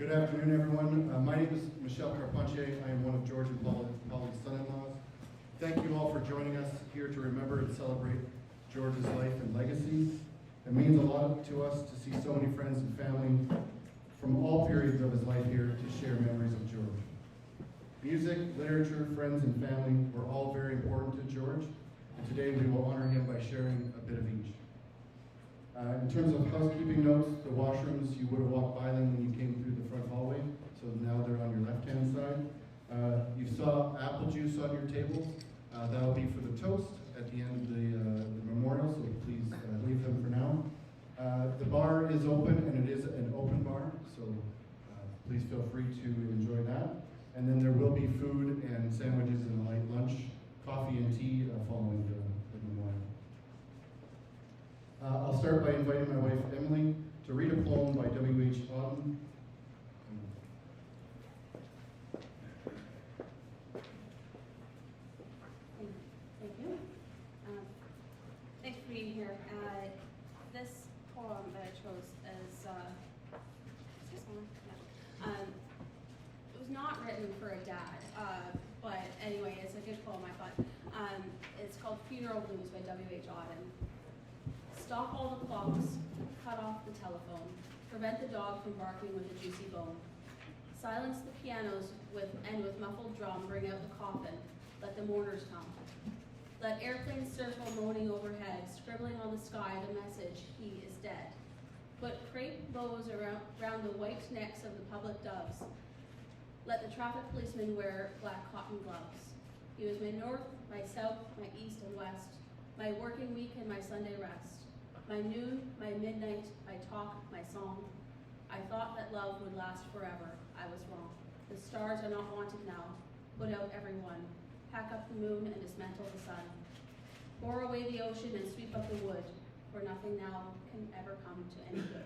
Good afternoon, everyone. My name is Michel Carpentier. I am one of George and Pauline's son-in-laws. Thank you all for joining us here to remember and celebrate George's life and legacy. It means a lot to us to see so many friends and family from all periods of his life here to share memories of George. Music, literature, friends, and family were all very important to George, and today we will honor him by sharing a bit of each. In terms of housekeeping notes, the washrooms, you would have walked by them when you came through the front hallway, so now they're on your left-hand side. You saw apple juice on your tables. That will be for the toast at the end of the memorial, so please leave them for now. The bar is open, and it is an open bar, so please feel free to enjoy that. And then there will be food and sandwiches and a light lunch, coffee and tea following the memorial. I'll start by inviting my wife, Emily, to read a poem by W.H. Auden. Thank you. Thanks for being here. This poem that I chose is this one? Yeah. It was not written for a dad, but anyway, it's a good poem, I thought. It's called Funeral Blues by W.H. Auden. Stop all the clocks, cut off the telephone, prevent the dog from barking with a juicy bone. Silence the pianos and with muffled drum bring out the coffin, let the mourners come. Let airplanes circle moaning overhead, scribbling on the sky the message, he is dead. Put crepe bows around the white necks of the public doves. Let the traffic policemen wear black cotton gloves. He was my north, my south, my east and west, my working week and my Sunday rest. My noon, my midnight, my talk, my song. I thought that love would last forever. I was wrong. The stars are not wanted now. Put out everyone. Pack up the moon and dismantle the sun. Pour away the ocean and sweep up the wood, for nothing now can ever come to any good.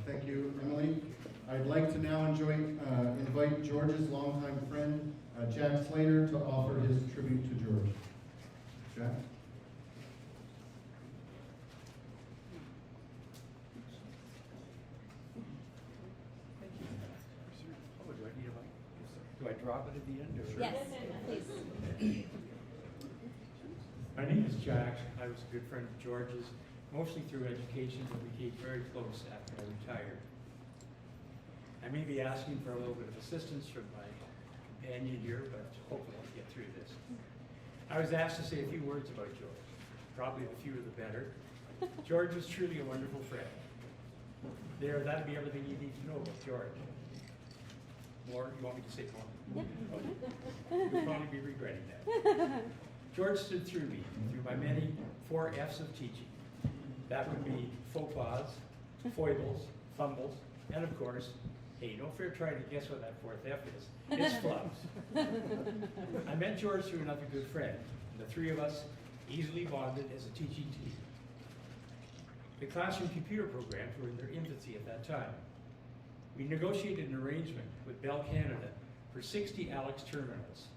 Thank you, Emily. I'd like to now invite George's longtime friend, Jack Slater, to offer his tribute to George. Jack? Do I drop it at the end? Or? Yes, please. My name is Jack. I was a good friend of George's, mostly through education, but we became very close after I retired. I may be asking for a little bit of assistance from my companion here, but hopefully I'll get through this. I was asked to say a few words about George, probably the fewer the better. George was truly a wonderful friend. That'd be everything you need to know about George. More? You want me to say more? Yeah. Okay. You'll probably be regretting that. George stood through me, through my many 4 F's of teaching. That would be faux pas, foibles, fumbles, and of course, hey, don't fear trying to guess what that 4th F is. It's flubs. I met George through another good friend, and the 3 of us easily bonded as a teaching team. The classroom computer programs were in their infancy at that time. We negotiated an arrangement with Bell Canada for 60 Alex terminals.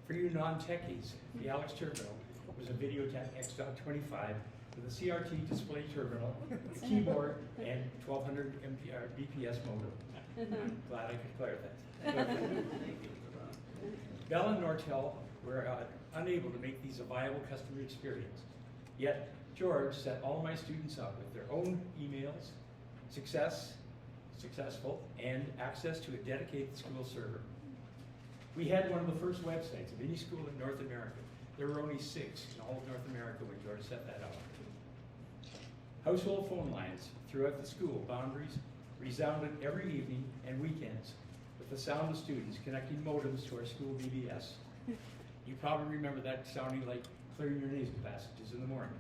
For you non-techies, the Alex terminal was a Videotech X.25 with a CRT display terminal, keyboard, and 1200 BPS modem. I'm glad I could clarify that. Bell and Nortel were unable to make these a viable customer experience. Yet, George set all my students up with their own emails, successful, and access to a dedicated school server. We had one of the first websites of any school in North America. There were only 6 in all of North America when George set that up. Household phone lines throughout the school boundaries resounded every evening and weekends with the sound of students connecting modems to our school BBS. You probably remember that sounding like clearing your nasal passages in the morning.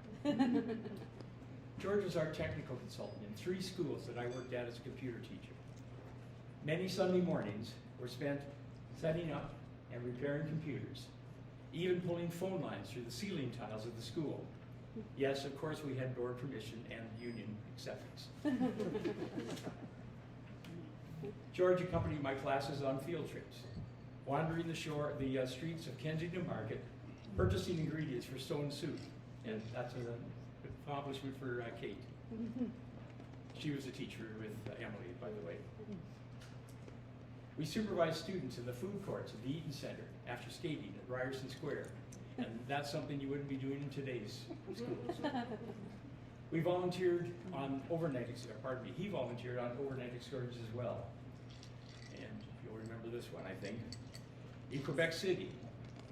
George was our technical consultant in 3 schools that I worked at as a computer teacher. Many Sunday mornings were spent setting up and repairing computers, even pulling phone lines through the ceiling tiles of the school. Yes, of course, we had board permission and union acceptance. George accompanied my classes on field trips. wandering the streets of Kensington Market, purchasing ingredients for stone soup. And that's an accomplishment for Kate. She was a teacher with Emily, by the way. We supervise students in the food courts of the Eaton Center after skating at Ryerson Square. And that's something you wouldn't be doing in today's schools. We volunteered on overnight, he volunteered on overnight excursions as well. And you'll remember this one, I think. In Quebec City,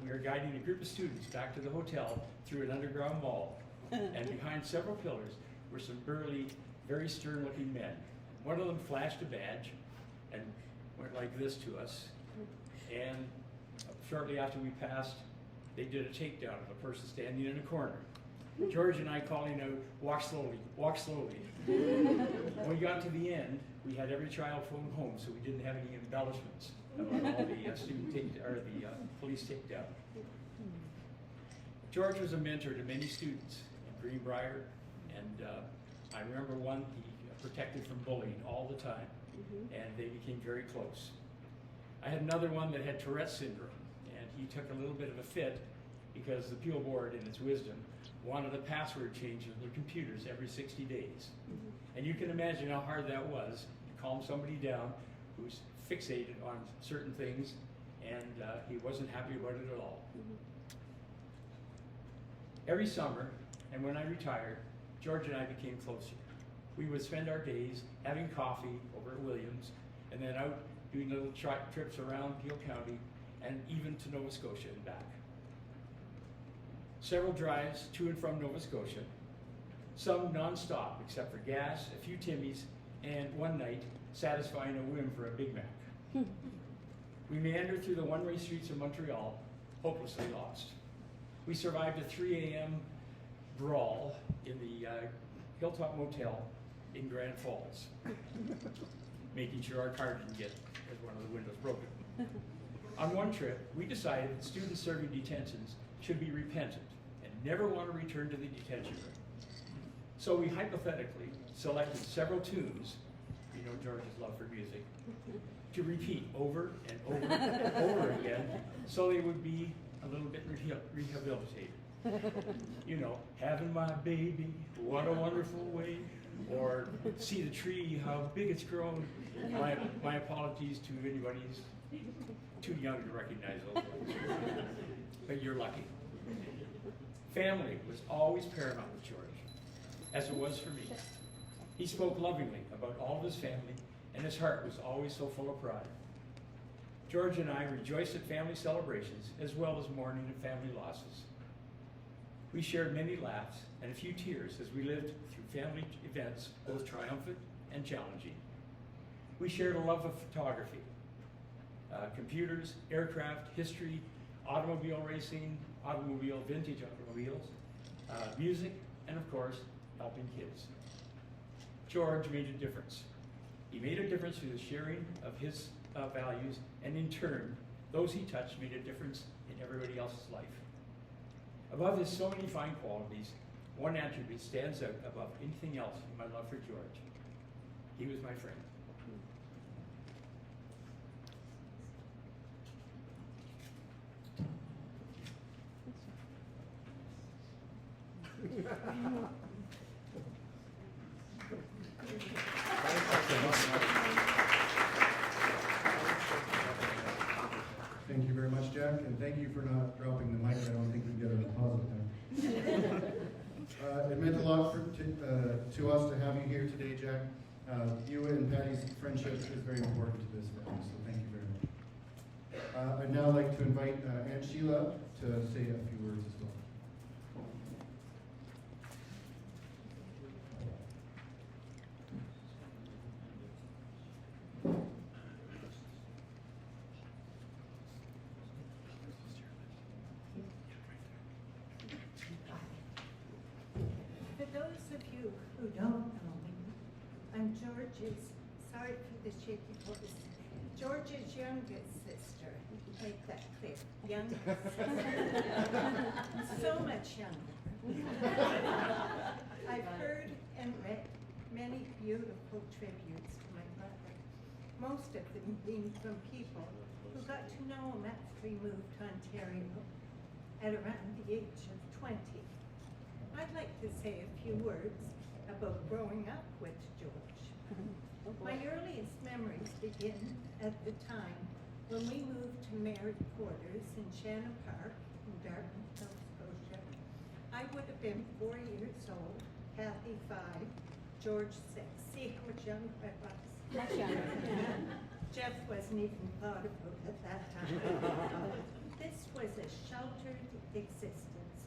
we are guiding a group of students back to the hotel through an underground mall. And behind several pillars were some burly, very stern-looking men. One of them flashed a badge and went like this to us. And shortly after we passed, they did a takedown of a person standing in a corner. George and I calling out, "Walk slowly, walk slowly." When we got to the end, we had every child phone home, so we didn't have any embellishments about all the police takedown. George was a mentor to many students in Greenbrier, and I remember one he protected from bullying all the time, and they became very close. I had another one that had Tourette's syndrome, and he took a little bit of a fit because the Peel Board, in its wisdom, wanted a password change of their computers every 60 days. And you can imagine how hard that was to calm somebody down who's fixated on certain things, and he wasn't happy about it at all. Every summer, and when I retired, George and I became closer. We would spend our days having coffee over at Williams, and then out doing little trips around Peel County, and even to Nova Scotia and back. Several drives to and from Nova Scotia, some non-stop except for gas, a few Timmies, and one night satisfying a whim for a Big Mac. We meandered through the one-way streets of Montreal, hopelessly lost. We survived a 3 a.m. brawl in the Hilltop Motel in Grand Falls, making sure our car didn't get one of the windows broken. On one trip, we decided that students serving detentions should be repentant and never want to return to the detention room. So we hypothetically selected several tunes, you know George's love for music, to repeat over and over and over again, so they would be a little bit rehabilitated. You know, having my baby, what a wonderful way, or see the tree, how big it's grown. My apologies to anybody who's too young to recognize those words, but you're lucky. Family was always paramount with George, as it was for me. He spoke lovingly about all of his family, and his heart was always so full of pride. George and I rejoiced at family celebrations, as well as mourning and family losses. We shared many laughs and a few tears as we lived through family events, both triumphant and challenging. We shared a love of photography, computers, aircraft, history, automobile racing, vintage automobiles, music, and of course, helping kids. George made a difference. He made a difference through the sharing of his values, and in turn, those he touched made a difference in everybody else's life. Above his so many fine qualities, one attribute stands out above anything else in my love for George. He was my friend. Thank you very much, Jack, and thank you for not dropping the mic. I don't think we get a pause there. It meant a lot to us to have you here today, Jack. You and Patty's friendship is very important to this family, so thank you very much. I'd now like to invite Aunt Sheila to say a few words as well. For those of you who don't know me, I'm George's, sorry for the shaky voice, George's youngest sister. Make that clear, youngest sister. So much younger. I've heard and read many beautiful tributes to my brother, most of them being from people who got to know him we moved to Ontario at around the age of 20. I'd like to say a few words about growing up with George. My earliest memories begin at the time when we moved to married quarters in Shannon Park in Dartmouth, Nova Scotia. I would have been 4 years old, Kathy 5, George 6. See how much younger I was? Much younger. Jeff wasn't even thought about at that time. This was a sheltered existence.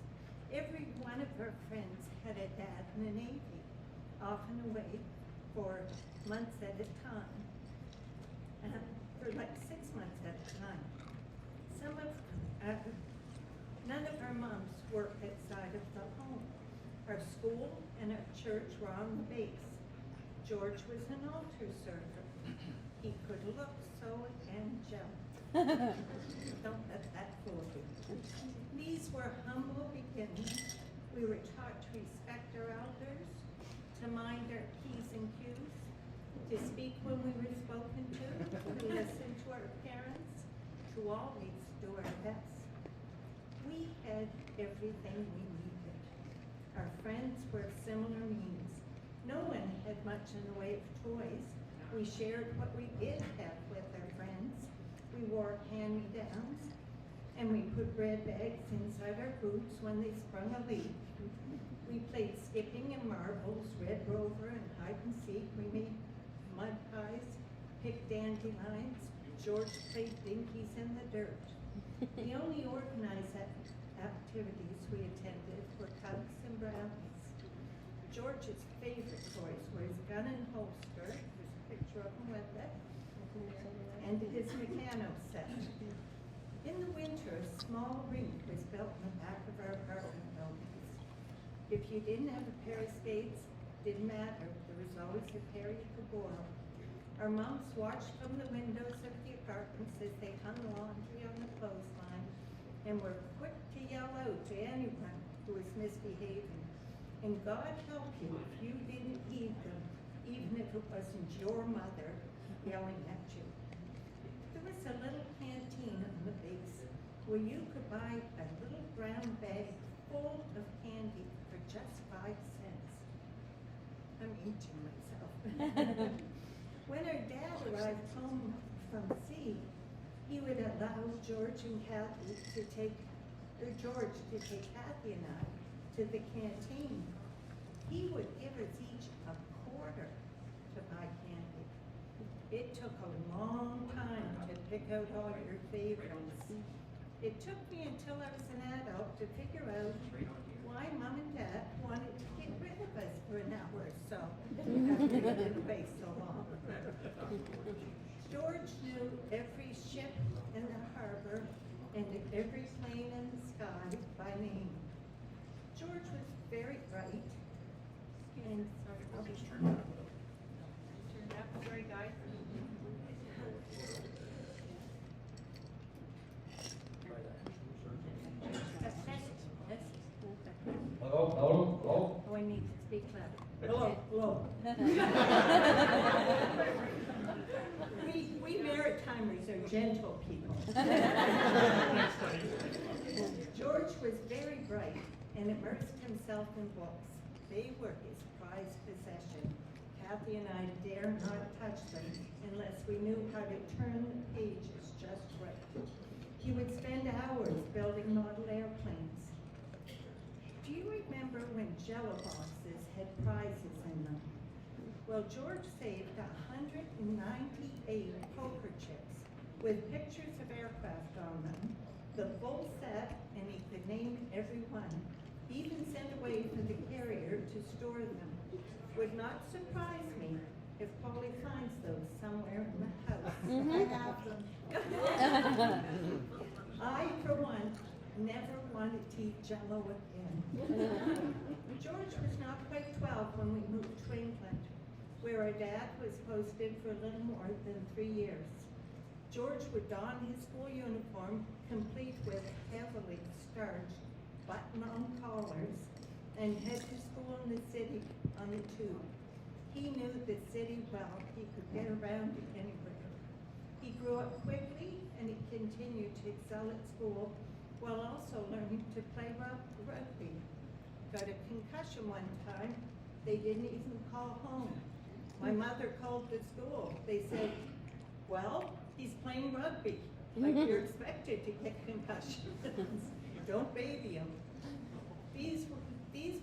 Every one of our friends had a dad in the Navy, often away for months at a time, for like 6 months at a time. None of our moms worked outside of the home. Our school and our church were on the base. George was an altar server. He could look so angelic. Don't let that fool you. These were humble beginnings. We were taught to respect our elders, to mind our P's and Q's, to speak when we were spoken to listen to our parents, to always do our best. We had everything we needed. Our friends were of similar means. No one had much in the way of toys. We shared what we did have with our friends. We wore hand-me-downs, and we put bread bags inside our boots when they sprung a leak. We played skipping and marbles, Red Rover and hide and seek. We made mud pies, picked dandelions. George played dinkies in the dirt. The only organized activities we attended were Cubs and Brownies. George's favorite toys were his gun and holster, there's a picture of him with it, and his Meccano set. In the winter, a small rink was built in the back of our apartment buildings. If you didn't have a pair of skates, didn't matter, there was always a pair you could borrow. Our moms watched from the windows of the apartments as they hung laundry on the clothesline and were quick to yell out to anyone who was misbehaving. And God help you if you didn't heed them, even if it wasn't your mother yelling at you. There was a little canteen on the base where you could buy a little brown bag full of candy for just 5 cents. I'm eating myself. When our dad arrived home from sea, he would allow George and Kathy to take Kathy and I to the canteen. He would give us each a quarter to buy candy. It took a long time to pick out all your favorites. It took me until I was an adult to figure out why Mom and Dad wanted to get rid of us for an hour or so after we didn't wait so long. George knew every ship in the harbor and every plane in the sky by name. George was very bright and Turned up, sorry guys. Hello. Oh, I need to speak louder. Hello. We Maritimers are gentle people. George was very bright and immersed himself in books. They were his prized possession. Kathy and I dare not touch them unless we knew how to turn the pages just right. He would spend hours building model airplanes. Do you remember when Jello boxes had prizes in them? Well, George saved 198 poker chips with pictures of aircraft on them, the full set, and he could name every one. He even sent away for the carrier to store them. Would not surprise me if Pauline finds those somewhere in the house. I have them. I, for one, never wanted to eat Jello again. George was not quite 12 when we moved to England, where our dad was posted for a little more than 3 years. George would don his school uniform, complete with heavily starched button-on collars, and head to school in the city on the tube. He knew the city well. He could get around anywhere. He grew up quickly, and he continued continued to excel at school while also learning to play rugby. Got a concussion one time. They didn't even call home. My mother called the school. They said, well, he's playing rugby. Like you're expected to get concussions. Don't baby him. These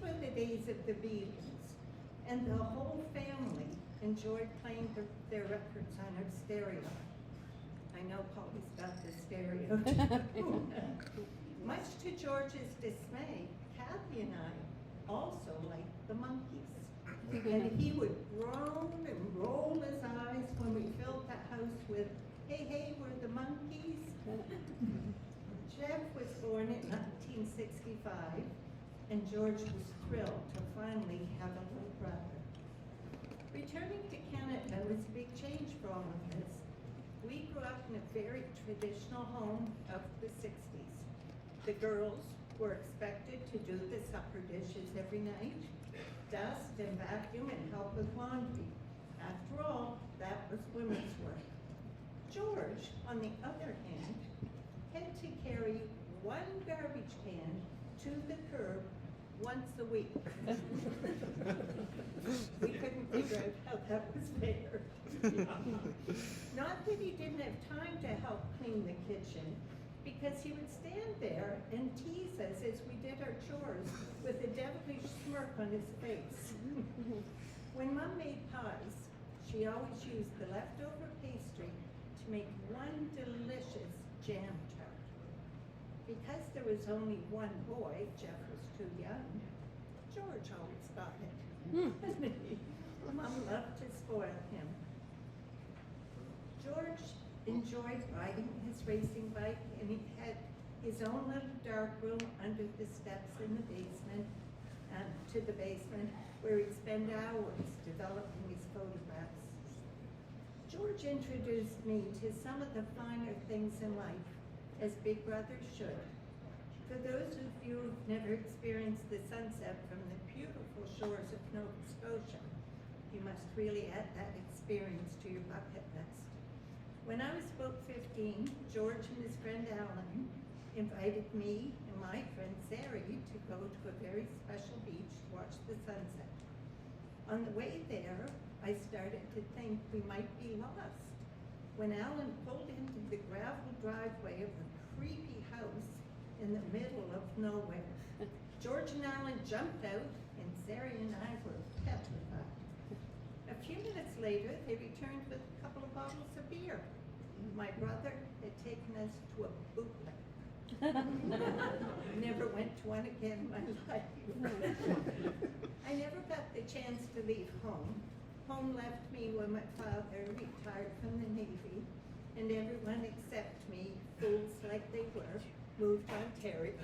were the days of the Beatles, and the whole family enjoyed playing their records on our stereo. I know Paulie's got the stereo too. Much to George's dismay, Kathy and I also liked the Monkees. And he would groan and roll his eyes when we filled the house with, hey, hey, we're the Monkees. Jeff was born in 1965, and George was thrilled to finally have a little brother. Returning to Canada was a big change for all of us. We grew up in a very traditional home of the 60s. The girls were expected to do the supper dishes every night, dust and vacuum and help with laundry. After all, that was women's work. George, on the other hand, had to carry one garbage can to the curb once a week. We couldn't figure out how that was fair. Not that he didn't have time to help clean the kitchen, because he would stand there and tease us as we did our chores with a devilish smirk on his face. When Mom made pies, she always used the leftover pastry to make one delicious jam tart. Because there was only one boy, Jeff was too young, George always got it. Mom loved to spoil him. George enjoyed riding his racing bike, and he had his own little dark room under the steps in the basement, to the basement, where he'd spend hours developing his photographs. George introduced me to some of the finer things in life, as big brothers should. For those of you who've never experienced the sunset from the beautiful shores of Nova Scotia, you must really add that experience to your bucket list. When I was about 15, George and his friend Alan invited me and my friend Sari to go to a very special beach to watch the sunset. On the way there, I started to think we might be lost when Alan pulled into the gravel driveway of a creepy house in the middle of nowhere. George and Alan jumped out, and Sari and I were petrified. A few minutes later, they returned with a couple of bottles of beer. My brother had taken us to a bootleg. Never went to one again in my life. I never got the chance to leave home. Home left me when my father retired from the Navy, and everyone except me, fools like they were, moved to Ontario.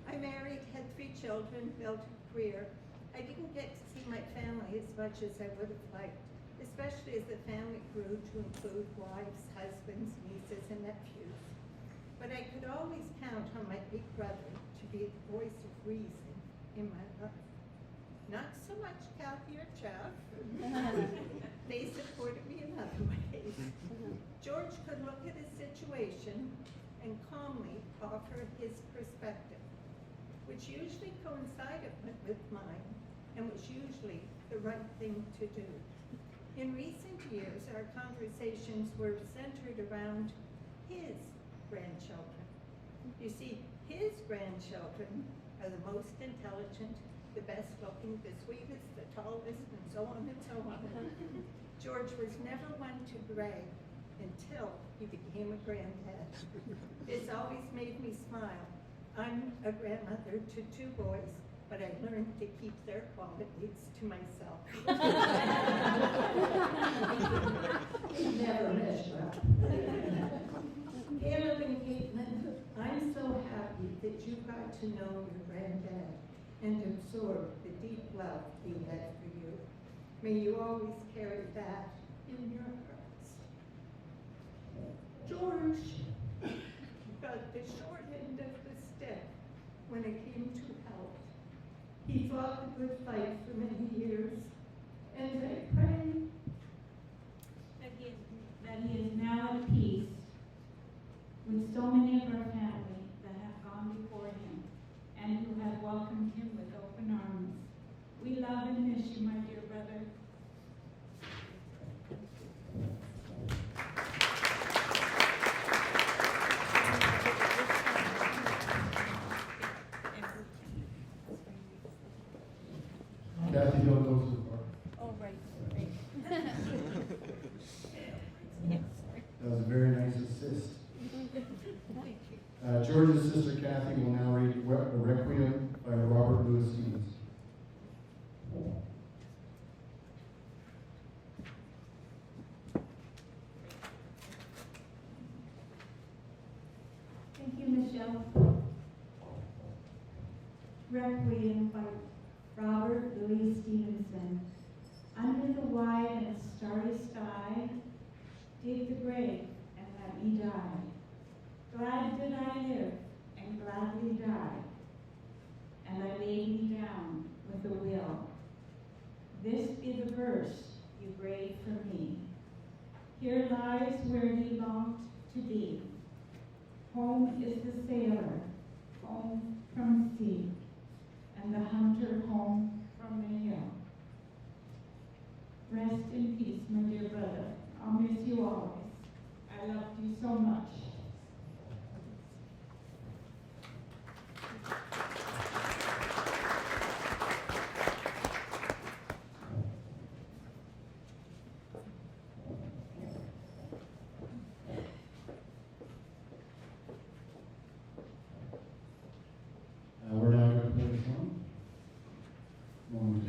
I married, had 3 children, built a career. I didn't get to see my family as much as I would have liked, especially as the family grew to include wives, husbands, nieces, and nephews. But I could always count on my big brother to be the voice of reason in my life. Not so much Kathy or Jeff. They supported me in other ways. George could look at a situation and calmly offer his perspective, which usually coincided with mine and was usually the right thing to do. In recent years, our conversations were centered around his grandchildren. You see, his grandchildren are the most intelligent, the best looking, the sweetest, the tallest, and so on and so on. George was never one to brag until he became a granddad. This always made me smile. I'm a grandmother to 2 boys, but I learned to keep their qualities to myself. Never measure up. Caleb and Caitlin, I'm so happy that you got to know your granddad and absorb the deep love he had for you. May you always carry that in your hearts. George got the short end of the stick when it came to health. He fought the good fight for many years, and I pray that he is now That was a very nice assist. George's sister Kathy will now read Requiem by Robert Louis Higgins. Thank you, Michelle. Requiem by Robert Louis Stevenson. Under the wide and starry sky, dig the grave and let me die. Glad did I live and gladly die, and I laid me down with a will. This be the verse you grave for me. Here lies where you longed to be. Home is the sailor, home from sea, and the hunter home from the hill. Rest in peace, my dear brother. I'll miss you always. I loved you so much. We're now going to play the song. One more.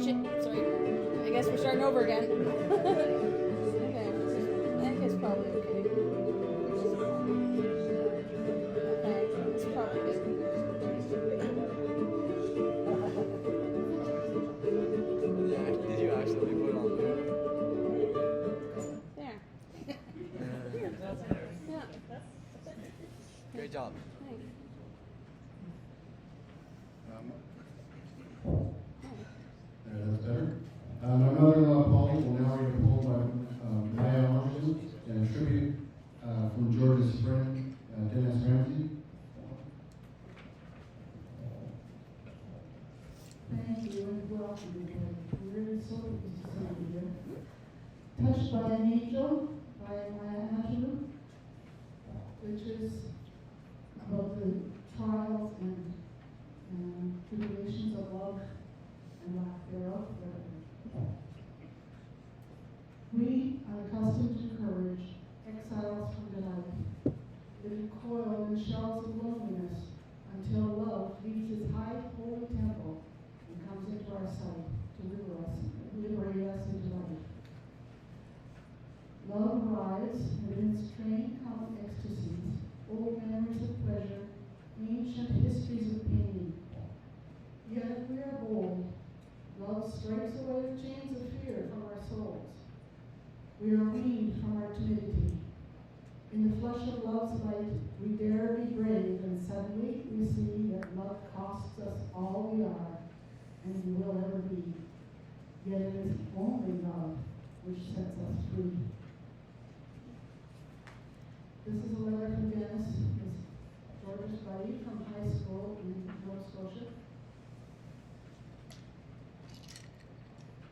Shit, sorry. I guess we're starting over again. Okay. I think it's probably okay. Okay, it's probably good. Did you actually put it on there? There. Yeah. Great job. Thanks. That's better. My mother-in-law, Pauline, will now read a poem by Maya Angelou and a tribute from George's friend, Dennis Ramsey. Thank you and welcome again. We're really so pleased to see you here. Touched by an Angel by Maya Angelou, which is about the trials and tribulations of love and lack thereof. We are accustomed to courage, exiles from delight, living coiled in shells of loneliness until love leaves its high holy temple and comes into our sight to liberate us into life. Love arrives, and in its train come ecstasies, old centuries of pain. Yet if we are bold, love strikes away the chains of fear from our souls. We are weaned from our timidity. In the flush of love's light, we dare be brave, and suddenly we see that love costs us all we are and we will ever be. Yet it is only love which sets us free. This is a letter from Dennis, George's buddy from high school in Nova Scotia.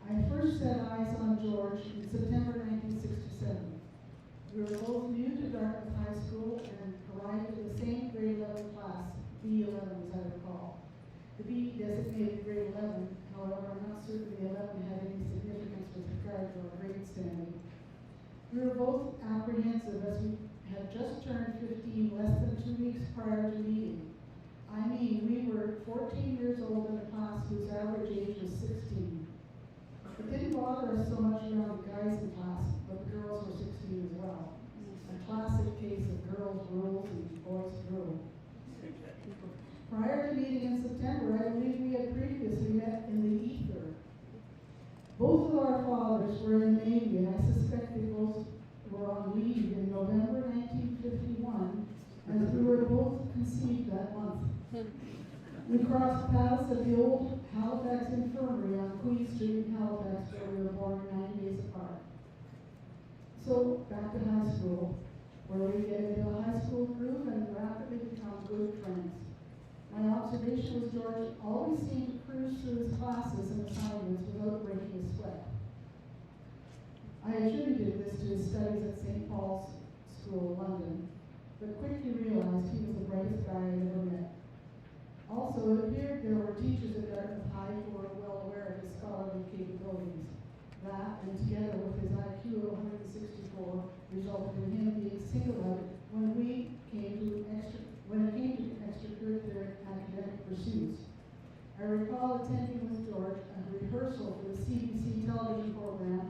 I first set eyes on George in September 1967. We were both new to Dartmouth High School and arrived in the same grade 11 class, B11 as I recall. The B designated grade 11, however, I'm not certain the 11 had any significance with regard to our grade standing. We were both apprehensive as we had just turned 15 less than 2 weeks prior to meeting. I mean, we were 14 years old in a class whose average age was 16. It didn't bother us so much around the guys in class, but the girls were 16 as well. A classic case of girls' rules and boys' rule. Prior to meeting in September, I believe we had previously met in the ether. Both of our fathers were in the Navy, and I suspect they both were on leave in November 1951, as we were both conceived that month. We crossed paths at the old Halifax Infirmary on Queen Street in Halifax, where we were born 9 days apart. So, back to high school, where we get into a high school groove and rapidly become good friends. My observation was George always seemed to cruise through his classes and assignments without breaking a sweat. I attributed this to his studies at St. Paul's School, London, but quickly realized he was the brightest guy I ever met. Also, it appeared there were teachers at Dartmouth High who were well aware of his scholarly capabilities. That, and together with his IQ of 164, resulted in him being singled out when it came to extracurricular academic pursuits. I recall attending with George a rehearsal for the CBC television program,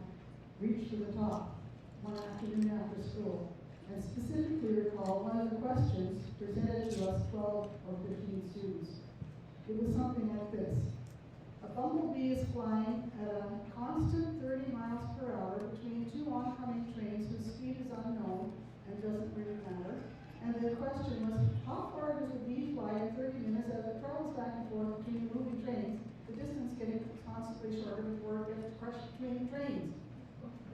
Reach to the Top, one afternoon after school, and specifically recall one of the questions presented to us 12 or 15 students. It was something like this. A bumblebee is flying at a constant 30 miles per hour between two oncoming trains whose speed is unknown and doesn't really matter. And the question was, how far does the bee fly in 30 minutes as it travels back and forth between moving trains, the distance getting constantly shorter before it gets crushed between trains?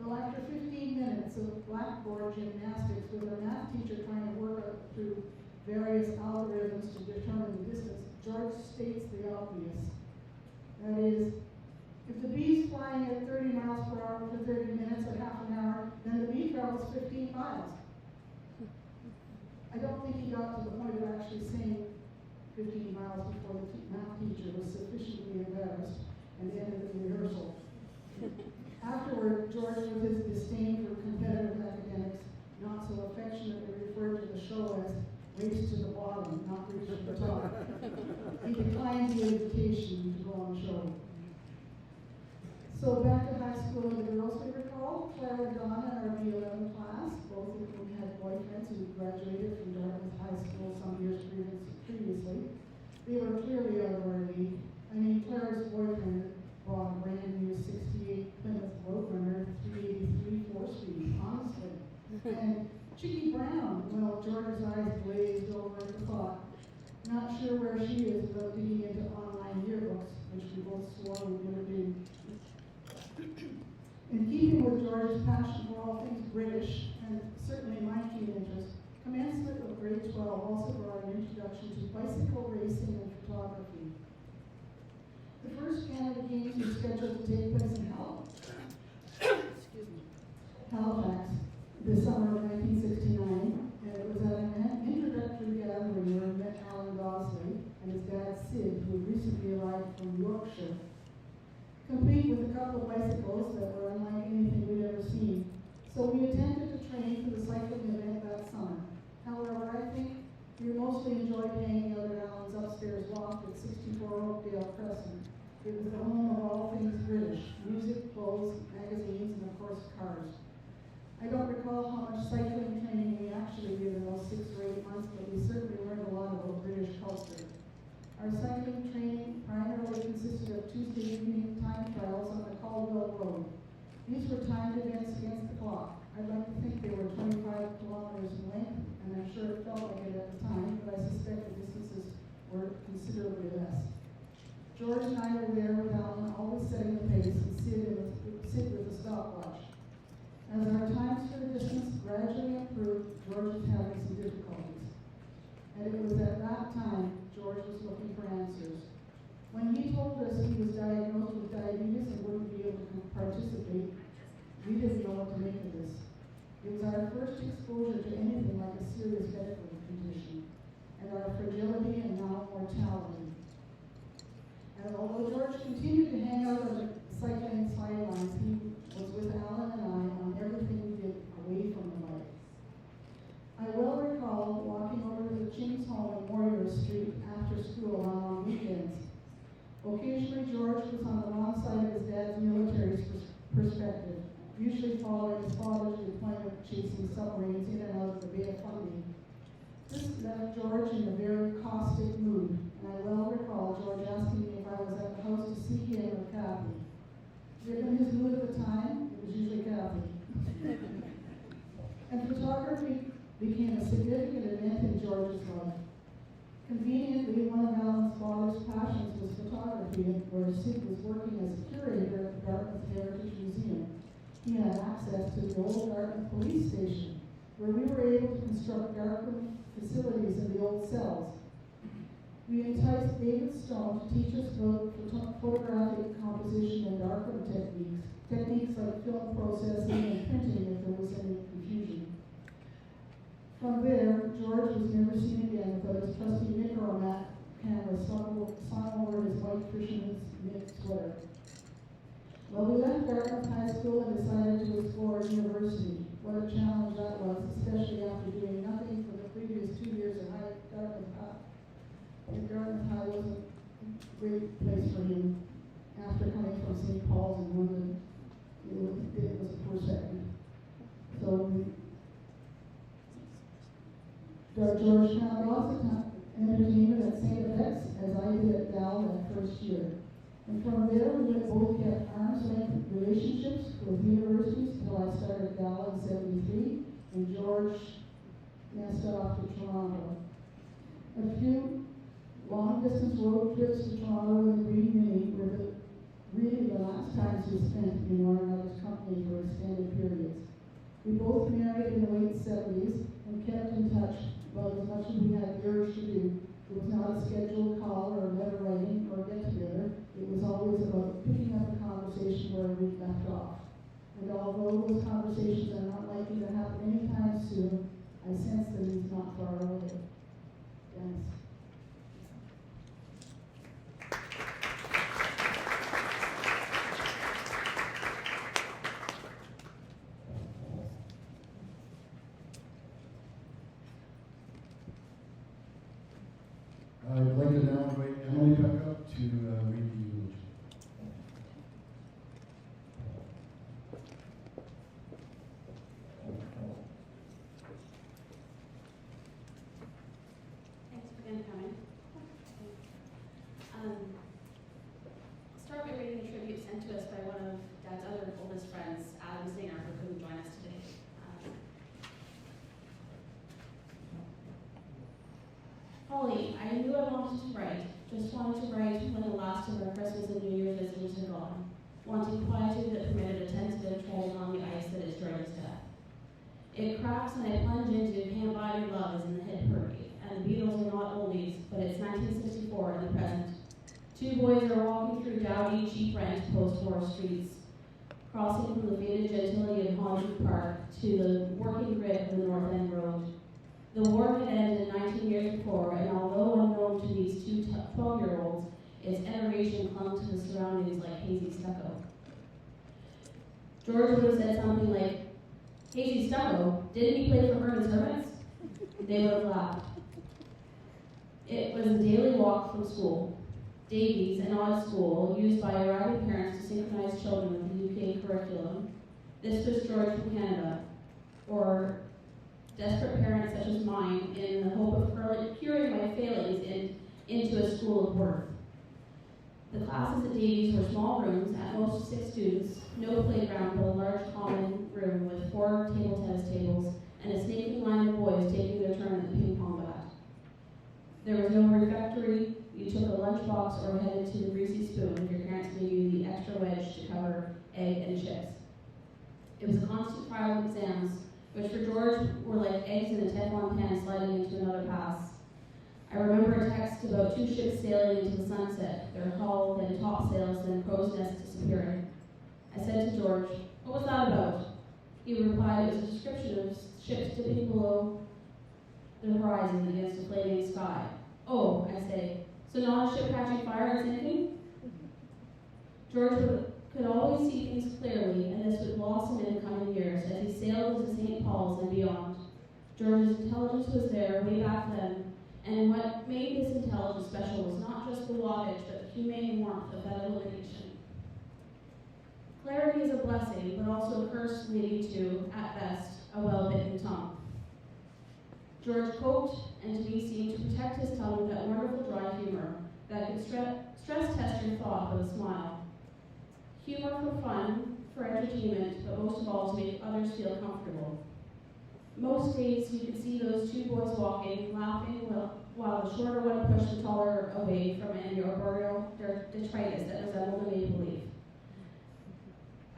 Well, after 15 minutes of blackboard gymnastics with our math teacher trying to work through various algorithms to determine the distance, George states the obvious. That is, if the bee's flying at 30 miles per hour for 30 minutes at half an hour, then the bee travels 15 miles. I don't think he got to the point of actually saying 15 miles before the math teacher was sufficiently embarrassed and ended the rehearsal. Afterward, George, with his disdain for competitive academics, not so affectionately referred to the show as Race to the Bottom, not Reach to the Top. He declined the invitation to go on the show. So back to high school and the girls we recall, Claire and Donna in our B11 class, both of whom had boyfriends who graduated from Dartmouth High School some years previously. They were clearly out of our league. I mean, Claire's boyfriend bought a brand new 68 Plymouth Roadrunner 383 4-speed, honestly. And Chicky Brown, well, George's eyes glazed over at the thought. Not sure where she is without digging into online yearbooks, which we both swore we would never do. In keeping with George's passion for all things British, and certainly my keen interest, commencement of grade 12 also brought an introduction to bicycle racing and photography. The first Canada Games were scheduled to take place in Halifax this summer of 1969, and it was at an introductory gathering where we met Alan Gosley and his dad Sid, who had recently arrived from Yorkshire, complete with a couple of bicycles that were unlike anything we'd ever seen. So we attempted to train for the cycling event that summer. However, I think we mostly enjoyed hanging out at Alan's upstairs loft at 64 Oakdale Crescent. It was the home of all things British: music, clothes, magazines, and of course cars. I don't recall how much cycling training we actually did in those 6 or 8 months, but we certainly learned a lot about British culture. considerably less. George and I were there with Alan, always setting the pace and sit with the stopwatch. As our times for the distance gradually improved, George was having some difficulties. And it was at that time George was looking for answers. When he told us he was diagnosed with diabetes and wouldn't be able to participate, we didn't know what to make of this. It was our first exposure to anything like a serious medical condition, and our fragility and now mortality. And although George continued to hang out on the cycling sidelines, he was with Alan and I on everything we did away from the bike. I well recall walking over to the Ching's home on Warrior Street after school on weekends. Occasionally, George was on the wrong side of his dad's military perspective, usually following his father's deployment chasing submarines in and out of the Bay of Fundy. This left George in a very caustic mood, and I well recall George asking me if I was at the house to see him or Kathy. Given his mood at the time, it was usually Kathy. And photography became a significant event in George's life. Conveniently, one of Alan's father's passions was photography, where Sid was working as a curator at the Dartmouth Heritage Museum. He had access to the old Dartmouth police station, where we were able to construct darkroom facilities in the old cells. We enticed David Stone to teach us about photographic composition and darkroom techniques like film processing and printing if there was any confusion. From there, George was never seen again without his trusty Nicoramac camera slung over his white fisherman's knit sweater. Well, we left Dartmouth High School and decided to explore university. What a challenge that was, especially after doing nothing for the previous 2 years at Dartmouth High. And Dartmouth High was a great place for him after coming from St. Paul's in London. It was a poor second. So George found lots of entertainment at St. FX, as I did at Dal that first year. And from there, we both kept arm's length relationships with universities until I started Dal in '73, and George messed off to Toronto. A few long-distance road trips to Toronto in the Green Mini were really the last times we spent in one another's company for extended periods. We both married in the late 70s and kept in touch about as much as we had the urge to do. It was not a scheduled call or letter writing or get-together. It was always about picking up a conversation where we left off. And although those conversations are not likely to happen anytime soon, I sense that he's not far away. Thanks. I'd like to now invite Emily back up to read the eulogy. Thanks for coming. I'll start by reading a tribute sent to us by one of Dad's other oldest friends, Adam Singer, who couldn't join us today. Pauline, I knew I wanted to write, just wanted to write when the last of our Christmas and New Year's visitors had gone, wanting quietude that permitted a tentative treading on the ice that is George's death. It cracks and I plunge into Can't Buy Your Love is in the hit parade, and the Beatles are not oldies, but it's 1964 in the present. Two boys are walking through dowdy, cheap rent post-war streets, crossing from the faded gentility of Hollywood Park to the working grid of the North End Road. The war had ended 19 years before, and although unknown to these two 12-year-olds, its iteration clung to the surroundings like hazy stucco. George would have said something like, "Hazy stucco? Didn't he play for Herman's Hermits?" They would have laughed. It was a daily walk from school. Davies, an odd school, used by arriving parents to synchronize children with the UK curriculum. This was George from Canada, or desperate parents such as mine, in the hope of curing my failings into a school of worth. The classes at Davies were small rooms, at most 6 students, no playground but a large common room with 4 table tennis tables, and a snaking line of boys taking their turn at the ping pong bat. There was no refectory. You took a lunchbox or headed to the greasy spoon. Your parents gave you the extra wedge to cover egg and chips. It was a constant trial of exams, which for George were like eggs in a Teflon pan sliding into another pass. I remember a text about 2 ships sailing into the sunset, their hull, then topsails, then crow's nest disappearing. I said to George, "What was that about?" He replied it was a description of ships dipping below the horizon against a flaming sky. "Oh," I say, "so not a ship catching fire and sinking?" George could always see things clearly, and this would blossom in the coming years as he sailed into St. Paul's and beyond. George's intelligence was there way back then, and what made this intelligence special was not just the logic, but the humane warmth of that illumination. Clarity is a blessing, but also a curse leading to, at best, a well-bitten tongue. George coped, and to me seemed to protect his tongue with that wonderful dry humor that could stress test your thought with a smile. Humor for fun, for entertainment, but most of all to make others feel comfortable. Most days you could see those 2 boys walking, laughing, while the shorter one pushed the taller away from an arboreal detritus that resembled a maple leaf.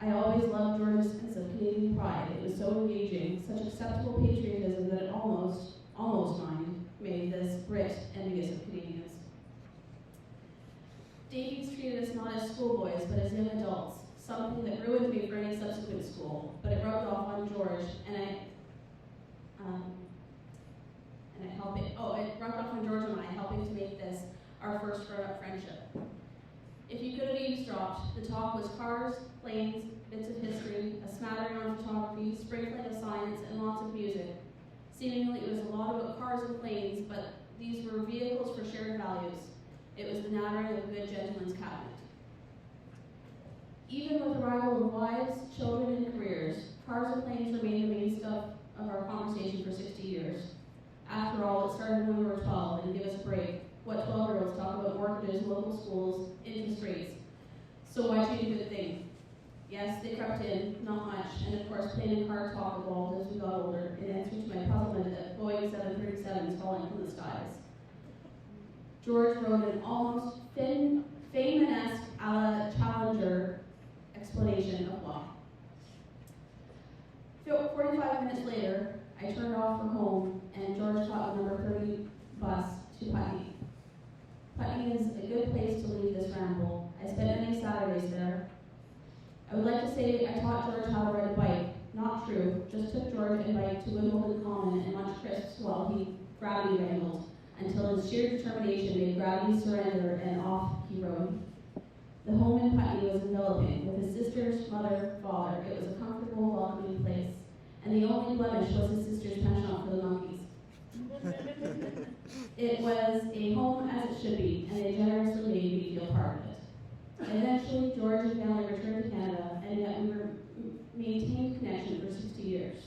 I always loved George's sense of Canadian pride. It was so engaging, such acceptable patriotism that it almost made this Brit envious of Canadians. Davies treated us not as schoolboys, but as young adults, something that ruined me for any subsequent school, but it rubbed off on George, it rubbed off on George and I, helping to make this our first grown-up friendship. If you could have eavesdropped, the talk was cars, planes, bits of history, a smattering on photography, sprinkling of science, and lots of music. Seemingly it was a lot about cars and planes, but these were vehicles for shared values. It was the nattering of a good gentleman's cabinet. Even with the arrival of wives, children, and careers, cars and planes remained the main stuff of our conversation for 60 years. After all, it started when we were 12, and give us a break. What 12-year-olds talk about mortgages, local schools, interest rates. So why change a good thing? Yes, they crept in, not much, and of course plane and car talk evolved as we got older, in answer to my puzzlement at Boeing 737s falling from the skies. George wrote an almost Feynman-esque a la Challenger explanation of law. 45 minutes later, I turned off for home, and George caught the number 30 bus to Putney. Putney is a good place to leave this ramble. I spent many Saturdays there. I would like to say I taught George how to ride a bike. Not true, just took George and bike to Wimbledon Common and munched crisps while he gravity wrangled, until his sheer determination made gravity surrender, and off he rode. The home in Putney was enveloping, with his sisters, mother, father. It was a comfortable, welcoming place, and the only blemish was his sister's penchant for the monkeys. It was a home as it should be, and they generously made me feel part of it. Eventually, George and family returned to Canada, and yet we maintained connection for 60 years.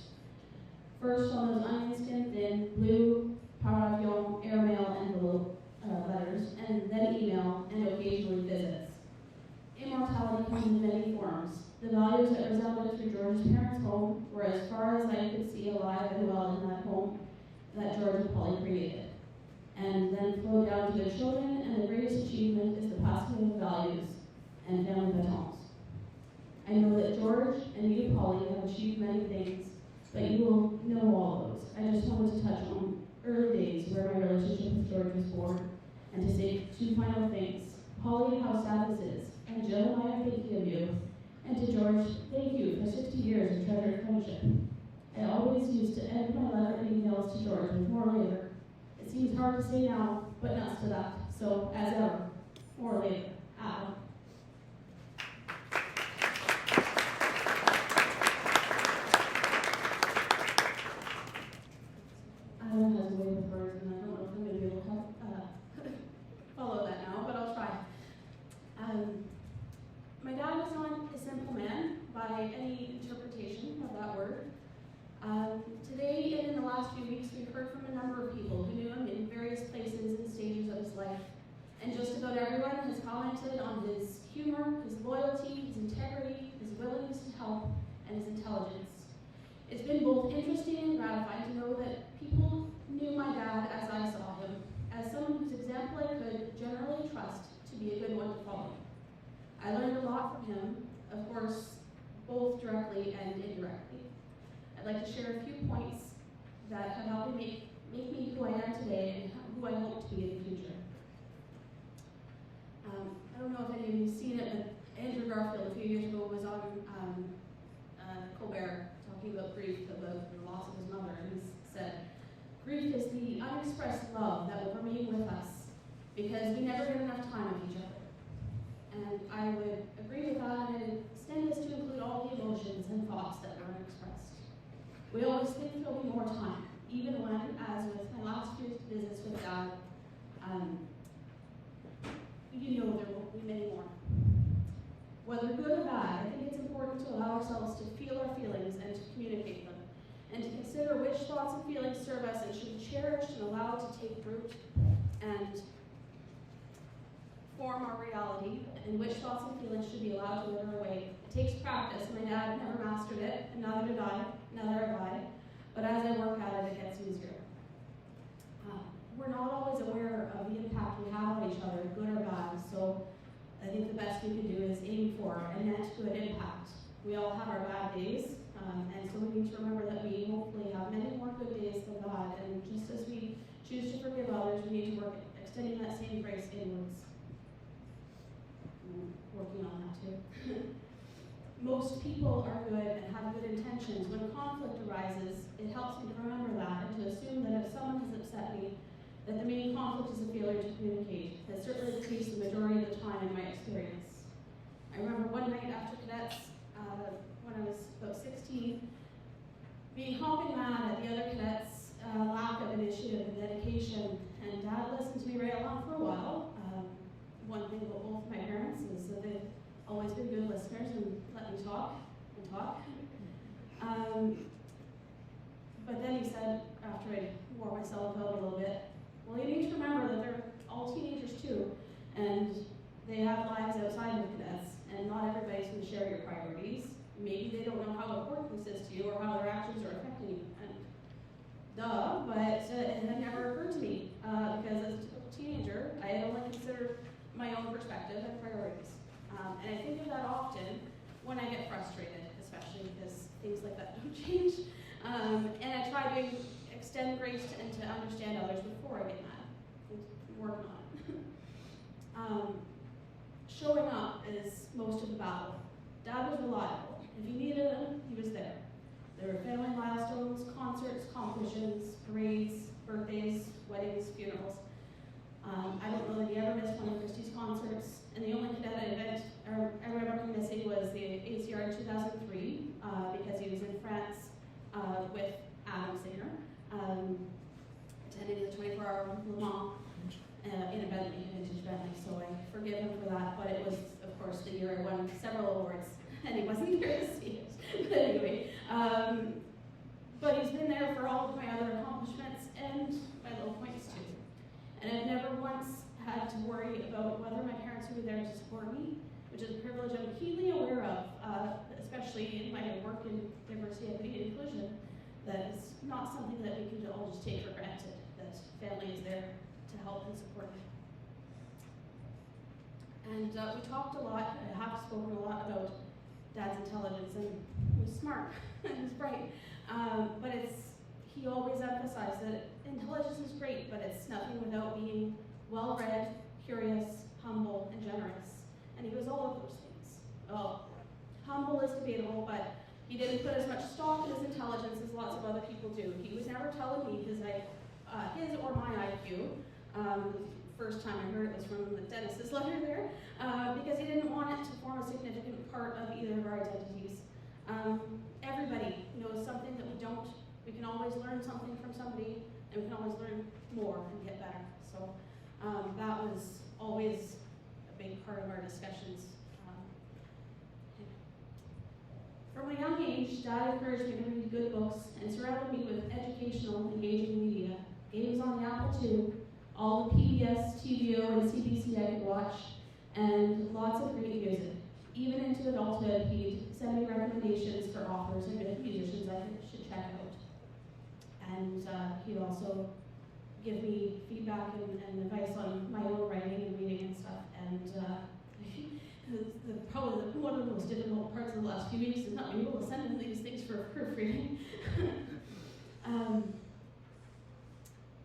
First on those onion-skin thin, blue, par avion, airmail envelope letters, and then email, and occasionally visits. Immortality comes in many forms. The values that resounded through George's parents' home were as far as I could see alive and well in that home that George and Pauline created, and then flowed down to their children, and the greatest achievement is the passing of values and family batons. I know that George and you, Pauline, have achieved many things, but you will know all those. I just wanted to touch on early days where my relationship with George was born, and to say 2 final things. Pauline, how sad this is, and Jill and I are thinking of you. And to George, thank you for 60 years of treasured friendship. I always used to end my letter and emails to George with more later. It seems hard to say now, but nuts to that. So, as ever, more later. Adam. Adam has a way with words, and I don't know if I'm going to be able to follow that now, but I'll try. My dad was not a simple man by any interpretation of that word. Today and in the last few weeks, we've heard from a number of people who knew him in various places and stages of his life. And just about everyone has commented on his humor, his loyalty, his integrity, his willingness to help, and his intelligence. It's been both interesting and gratifying to know that people knew my dad as I saw him, as someone to be a good one to follow. I learned a lot from him, of course, both directly and indirectly. I'd like to share a few points that have helped me make me who I am today and who I hope to be in the future. I don't know if any of you have seen it, but Andrew Garfield a few years ago was on Colbert talking about grief, about the loss of his mother, and he said, "Grief is the unexpressed love that will remain with us because we never get enough time with each other." And I would agree with that and extend this to include all the emotions and thoughts that were unexpressed. We always think there'll be more time, even when, as with my last few visits with Dad, you know there will be many more. Whether good or bad, I think it's important to allow ourselves to feel our feelings and to communicate them, and to consider which thoughts and feelings serve us and should be cherished and allowed to take root and form our reality, and which thoughts and feelings should be allowed to wither away. It takes practice. My dad never mastered it, and neither did I, neither have I. But as I work at it, it gets easier. We're not always aware of the impact we have on each other, good or bad, so I think the best we can do is aim for a net good impact. We all have our bad days, and so we need to remember that we hopefully have many more good days than bad, and just as we choose to forgive others, we need to work at extending that same grace inwards. Working on that too. Most people are good and have good intentions. When conflict arises, it helps me to remember that and to assume that if someone has upset me, that the main conflict is a failure to communicate. That's certainly the case the majority of the time in my experience. I remember one night after cadets, when I was about 16, being hopping mad at the other cadets' lack of initiative and dedication, and Dad listened to me right along for a while. One thing about both my parents is that they've always been good listeners and let me talk and talk. But then he said, after I wore myself out a little bit, well, you need to remember that they're all teenagers too, and they have lives outside of cadets, and not everybody's going to share your priorities. Maybe they don't know how important this is to you or how their actions are affecting you. And duh, but it had never occurred to me, because as a typical teenager, I had only considered my own perspective and priorities. And I think of that often when I get frustrated, especially because things like that don't change. And I try to extend grace and to understand others before I get mad. I'm working on it. Showing up is most of the battle. Dad was reliable. If you needed him, he was there. There were family milestones, concerts, competitions, parades, birthdays, weddings, funerals. I don't know that he ever missed one of Christie's concerts, and the only cadet event I remember him missing was the ACR in 2003, because he was in France with Adam Slater, attending the 24-hour Le Mans in a Bentley, a vintage Bentley, so I forgive him for that, but it was, of course, the year I won several awards, and he wasn't here to see it. But anyway, but he's been there for all of my other accomplishments and my low points too. And I've never once had to worry about whether my parents were there to support me, which is a privilege I'm keenly aware of, especially in my work in diversity, equity, and inclusion. That is not something that we can all just take for granted, that family is there to help and support me. And we talked a lot, I have spoken a lot about Dad's intelligence, and he was smart, and he was bright, but he always emphasized that intelligence is great, but it's nothing without being well-read, curious, humble, and generous. And he was all of those things. Well, humble is debatable, but he didn't put as much stock in his intelligence as lots of other people do. He was never telling me his or my IQ. First time I heard it was from Dennis's letter there, because he didn't want it to form a significant part of either of our identities. Everybody knows something that we don't. We can always learn something from somebody, and we can always learn more and get better. So that was always a big part of our discussions. From a young age, Dad encouraged me to read good books and surrounded me with educational, engaging media, games on the Apple II, all the PBS, TVO, and CBC I could watch, and lots of great music. Even into adulthood, he'd send me recommendations for authors and musicians I should check out. And he'd also give me feedback and advice on my own writing and reading and stuff. And probably one of the most difficult parts of the last few weeks is not being able to send in these things for proofreading.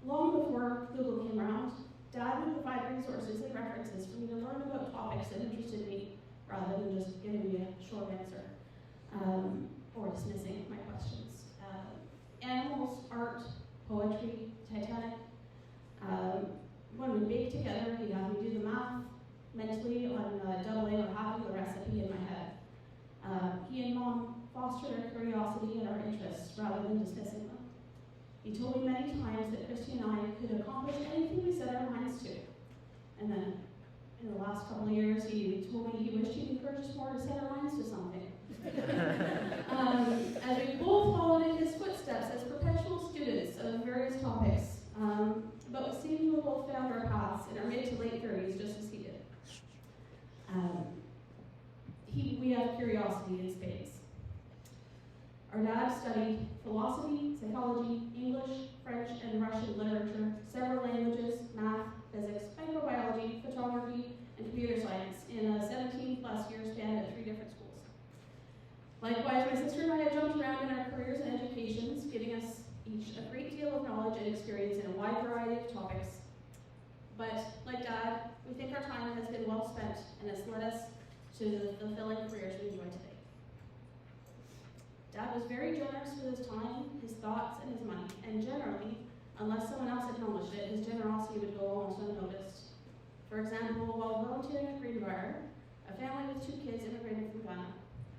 Long before Google came around, Dad would provide resources and references for me to learn about topics that interested me rather than just giving me a short answer or dismissing my questions. Animals, art, poetry, Titanic. When we baked together, he'd have me do the math mentally on doubling or halving the recipe in my head. He and Mom fostered our curiosity and our interests rather than dismissing them. He told me many times that Christy and I could accomplish anything we set our minds to. And then, in the last couple of years, he told me he wished he'd encourage us more to set our minds to something. As we both followed in his footsteps as perpetual students of various topics, but we seemed to have both found our paths in our mid to late 30s, just as he did. We have curiosity in spades. Our dad studied philosophy, psychology, English, French, and Russian literature, several languages, math, physics, microbiology, photography, and computer science in a 17-plus year span at 3 different schools. Likewise, my sister and I have jumped around in our careers and educations, giving us each a great deal of knowledge and experience in a wide variety of topics. But, like Dad, we think our time has been well spent and has led us to the fulfilling careers we enjoy today. Dad was very generous with his time, his thoughts, and his money, and generally, unless someone else acknowledged it, his generosity would go almost unnoticed. For example, while volunteering at Greenbrier, a family with 2 kids immigrated from Ghana.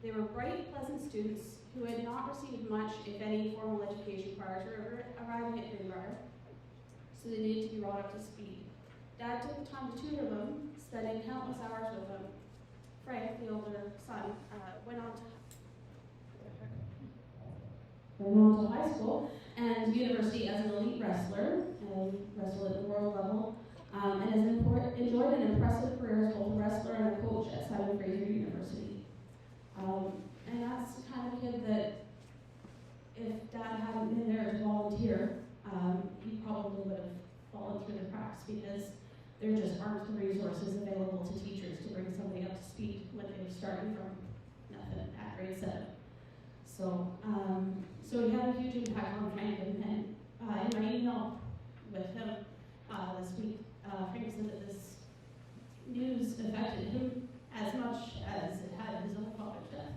They were bright, pleasant students who had not received much, if any, formal education prior to arriving at Greenbrier, so they needed to be brought up to speed. Dad took the time to tutor them, spending countless hours with them. Frank, the older son, went on to high school and university as an elite wrestler, and wrestled at the world level, and has enjoyed an impressive career as both a wrestler and a coach at Simon Fraser University. And that's the kind of kid that, if Dad hadn't been there to volunteer, he probably would have fallen through the cracks, because there just aren't the resources available to teachers to bring somebody up to speed when they were starting from nothing at grade 7. So he had a huge impact on Frank, and in my email with him this week, Frank said that this news affected him as much as it had his own father's death.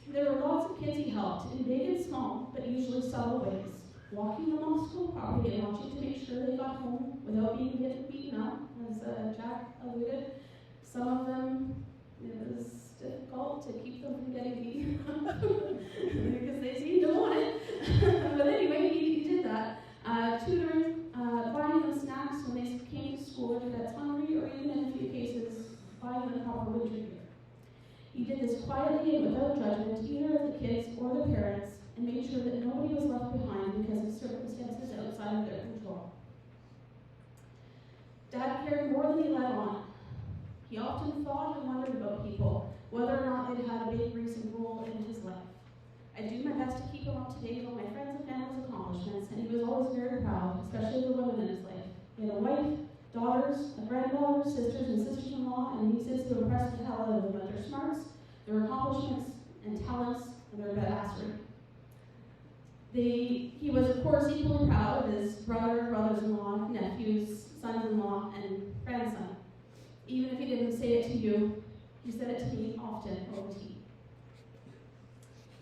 There were lots of kids he helped, in big and small, but usually subtle ways. Walking them off school property and watching to make sure they got home without being beaten up, as Jack alluded. Some of them, it was difficult to keep them from getting beaten up because they seemed to want it. But anyway, he did that. Tutoring, buying them snacks when they came to school or that's hungry, or even in a few cases, buying them proper winter gear. He did this quietly and without judgment, either of the kids or the parents, and made sure that nobody was left behind because of circumstances outside of their control. Dad cared more than he let on. He often thought and wondered about people, whether or not they'd had a big recent role in his life. I do my best to keep him up to date on my friends and family's accomplishments, and he was always very proud, especially the women in his life. He had a wife, daughters, a granddaughter, sisters and sisters-in-law, and nieces who impressed the hell out of him with their smarts, their accomplishments and talents, and their badassery. He was, of course, equally proud of his brother, brothers-in-law, nephews, sons-in-law, and grandson. Even if he didn't say it to you, he said it to me often over tea.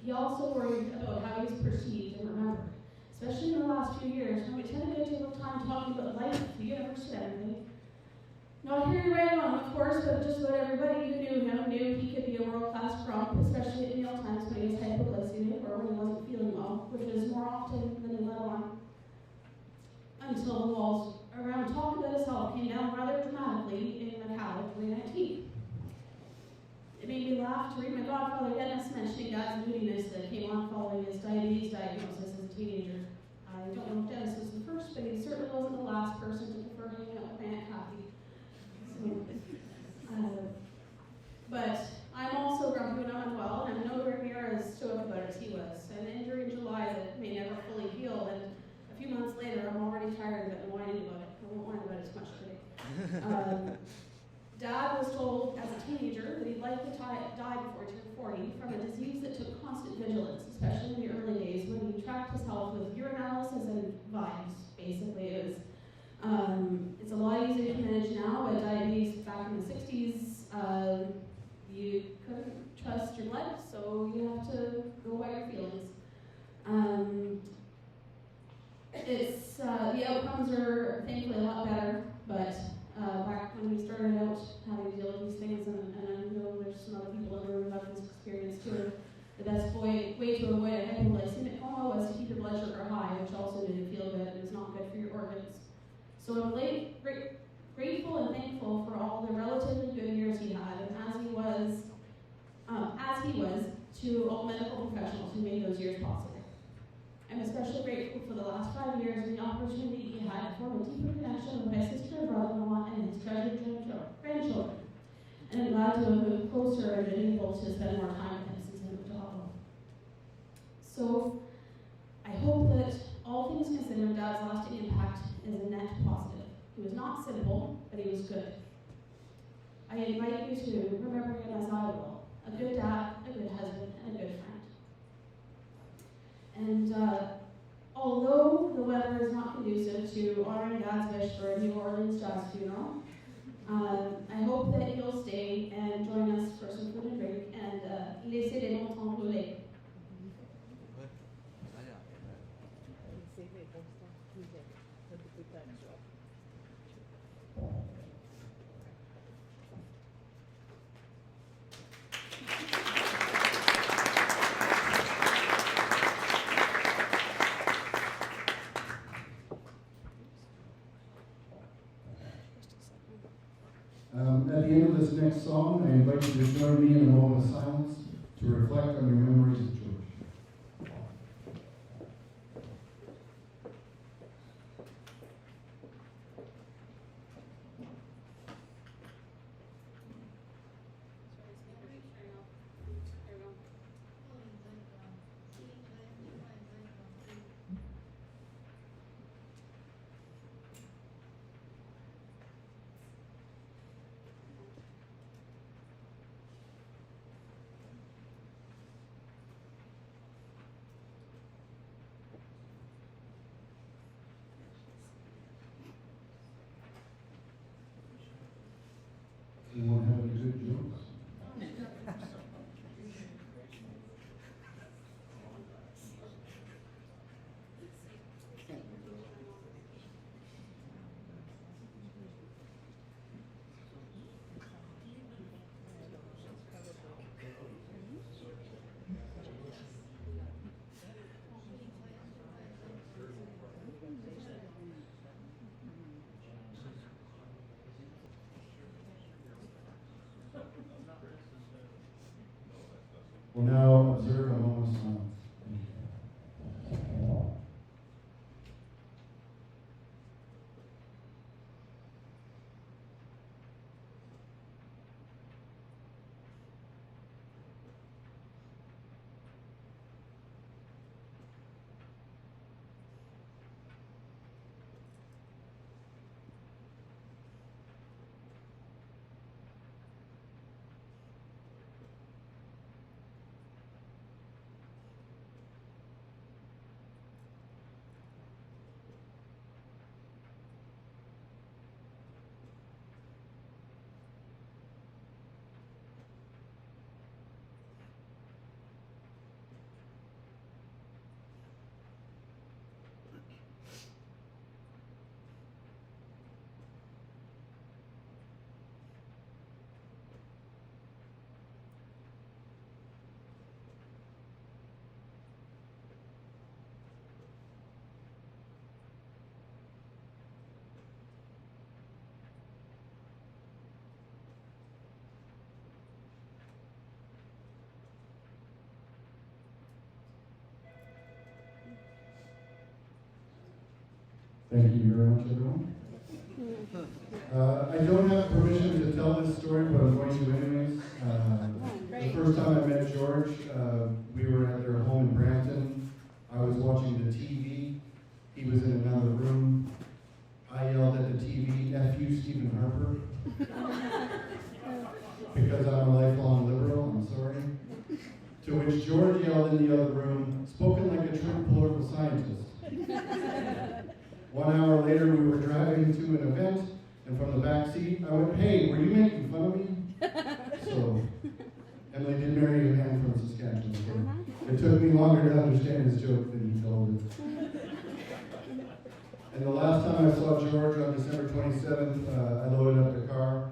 He also worried about how he was perceived and remembered, especially in the last few years when we tend to get a little time talking about life, the universe, and everything. Not Harry Raywan, of course, but just about everybody who knew him knew he could be a world-class grump, especially at meal times when he was hypoglycemic or when he wasn't feeling well, which is more often than he let on. Until the walls around talk about his health came down rather dramatically in Michel in 2019. It made me laugh to read my godfather Dennis mentioning Dad's moodiness that came on following his diabetes diagnosis as a teenager. I don't know if Dennis was the first, but he certainly wasn't the last person to prefer hanging out with Aunt Kathy. But I'm also grumpy when I'm unwell, and I'm nowhere near as stoic about it as he was. An injury in July that may never fully heal, and a few months later I'm Dad was told as a teenager that he'd likely die before he turned 40 from a disease that took constant vigilance, especially in the early days when he tracked his health with urinalysis and vibes. Basically, it's a lot easier to manage now, but diabetes back in the 60s, you couldn't trust your blood, so you have to go by your feelings. The outcomes are thankfully a lot better, but back when we started out having to deal with these things, and I know there's some other people in the room who have this experience too, the best way to avoid a hypoglycemic coma was to keep your blood sugar high, which also didn't feel good and is not good for your organs. So I'm grateful and thankful for all the relatively good years he had, and as he was to all medical professionals who made those years possible. I'm especially grateful for the last 5 years and the opportunity he had to form a deeper connection with my sister and brother-in-law and his treasured grandchildren. And I'm glad to have moved closer and been able to spend more time with him since I moved to Ottawa. So I hope that all things considered, Dad's lasting impact is a net positive. He was not simple, but he was good. I invite you to remember him as I will, a good dad, a good husband, and a good friend. And although the weather is not conducive to honoring Dad's wish for a New Orleans jazz funeral, I hope that you'll stay and join us for some food and drink and laisser les montants rouler. At the end of this next song, I invite you to join me in a moment of silence to reflect on your memories of George. Anyone have any good jokes? We'll now observe a moment of silence. Thank you very much, everyone. I don't have permission to tell this story, but I'm going to anyways. The first time I met George, we were at their home in Brampton. I was watching the TV. He was in another room. I yelled at the TV, "F you, Steve Stephen Harper. Because I'm a lifelong liberal, I'm sorry. To which George yelled in the other room, spoken like a true political scientist. 1 hour later, we were driving to an event, and from the back seat, I went, "Hey, were you making fun of me?" So, Emily did marry a man from Saskatchewan. So it took me longer to understand his joke than he told it. And the last time I saw George on December 27th, I loaded up the car.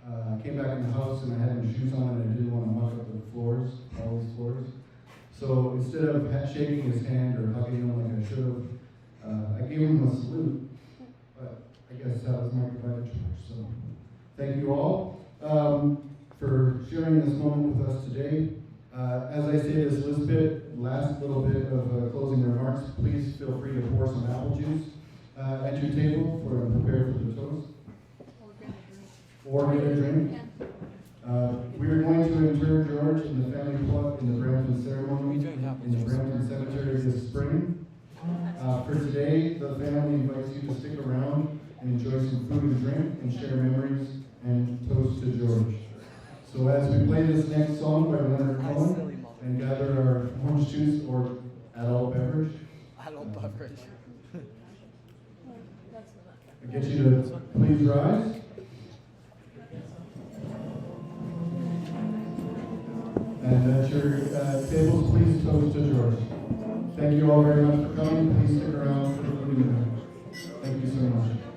I came back in the house and I had my shoes on and I didn't want to muck up the floors, all these floors. So instead of shaking his hand or hugging him like I should have, I gave him a salute. But I guess that was my goodbye to George. So thank you all for sharing this moment with us today. As I say this last little bit of closing remarks, please feel free to pour some apple juice at your table for prepare for the toast. Or get a drink. We are going to inter George in the family plot in the Brampton ceremony in the Brampton cemetery this spring. For today, the family invites you to stick around and enjoy some food and drink and share memories and toast to George. So as we play this next song by Leonard Cohen and gather our orange juice or adult beverage, I get you to please rise. And at your tables, please toast to George. Thank you all very much for coming. Please stick around for the food and drink. Thank you so much.